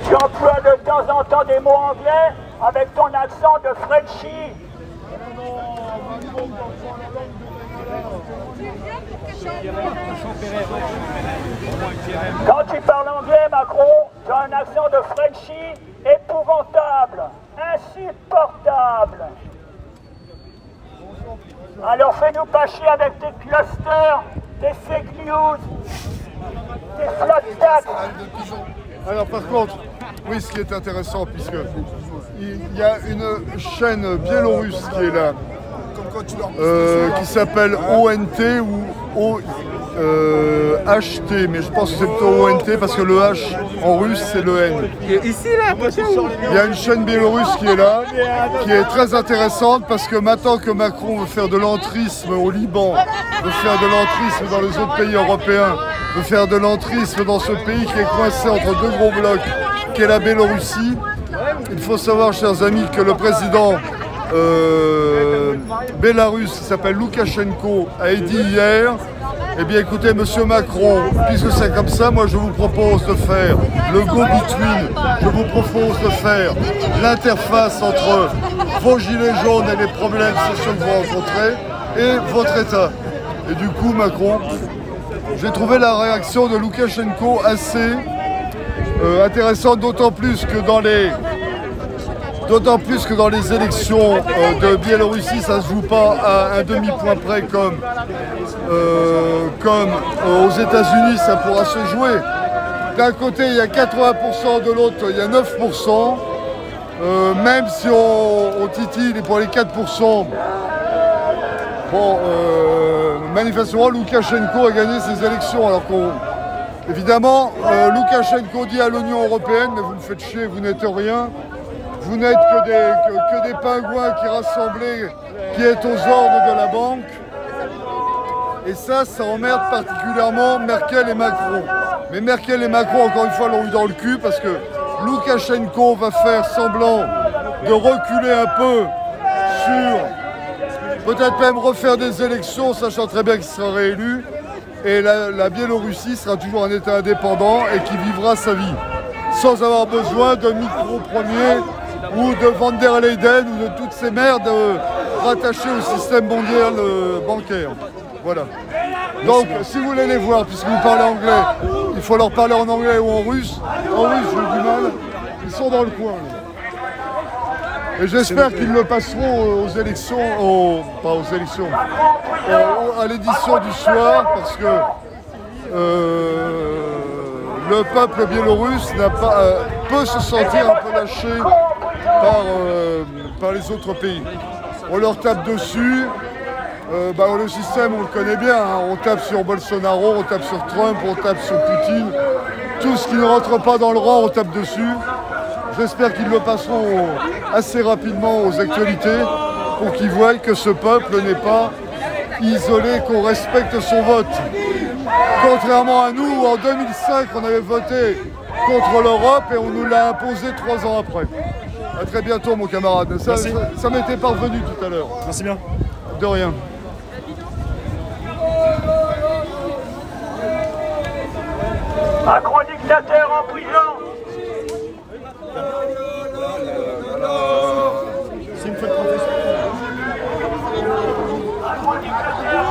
Tu emploies de temps en temps des mots anglais avec ton accent de Frenchie. Quand tu parles anglais, Macron, tu as un accent de Frenchie épouvantable, insupportable. Alors fais-nous pas chier avec tes clusters, tes fake news, tes flat tax. Alors par contre, oui, ce qui est intéressant, puisque il y a une chaîne biélorusse qui est là, qui s'appelle ONT ou HT, mais je pense que c'est plutôt ONT parce que le H en russe c'est le N. Ici là, il y a une chaîne biélorusse qui est là, qui est très intéressante parce que maintenant que Macron veut faire de l'entrisme au Liban, veut faire de l'entrisme dans les autres pays européens, veut faire de l'entrisme dans ce pays qui est coincé entre deux gros blocs, qui est la Biélorussie, il faut savoir, chers amis, que le président bélarusse, qui s'appelle Loukachenko, a dit hier, eh bien écoutez, monsieur Macron, puisque c'est comme ça, moi je vous propose de faire le go-between, je vous propose de faire l'interface entre vos gilets jaunes et les problèmes sociaux que vous rencontrez et votre État. Et du coup, Macron, j'ai trouvé la réaction de Loukachenko assez intéressante, d'autant plus que dans les élections de Biélorussie, ça ne se joue pas à un demi-point près comme aux États-Unis, ça pourra se jouer. D'un côté, il y a 80%, de l'autre, il y a 9%. Même si on titille pour les 4%, bon, manifestement, Loukachenko a gagné ses élections. Alors évidemment, Loukachenko dit à l'Union européenne, mais vous me faites chier, vous n'êtes rien. Vous n'êtes que des pingouins qui rassemblés, qui êtes aux ordres de la banque. Et ça emmerde particulièrement Merkel et Macron. Mais Merkel et Macron, encore une fois, l'ont eu dans le cul parce que Loukachenko va faire semblant de reculer un peu sur, peut-être même refaire des élections, sachant très bien qu'il sera réélu. Et la Biélorussie sera toujours un État indépendant et qui vivra sa vie, sans avoir besoin de micro-premier ou de Van der Leyden ou de toutes ces merdes rattachées au système mondial bancaire. Voilà. Donc, si vous voulez les voir, puisque vous parlez anglais, il faut leur parler en anglais ou en russe. En russe, j'ai du mal. Ils sont dans le coin. Là. Et j'espère qu'ils le passeront aux élections, pas aux élections, à l'édition du soir, parce que le peuple biélorusse peut se sentir un peu lâché par les autres pays. On leur tape dessus, le système on le connaît bien, hein. On tape sur Bolsonaro, on tape sur Trump, on tape sur Poutine. Tout ce qui ne rentre pas dans le rang, on tape dessus. J'espère qu'ils le passeront assez rapidement aux actualités pour qu'ils voient que ce peuple n'est pas isolé, qu'on respecte son vote. Contrairement à nous, en 2005, on avait voté contre l'Europe et on nous l'a imposé 3 ans après. À très bientôt, mon camarade. Ça m'était parvenu tout à l'heure. Merci bien. De rien. Macron dictateur en prison. C'est une fête professionnelle. Macron dictateur.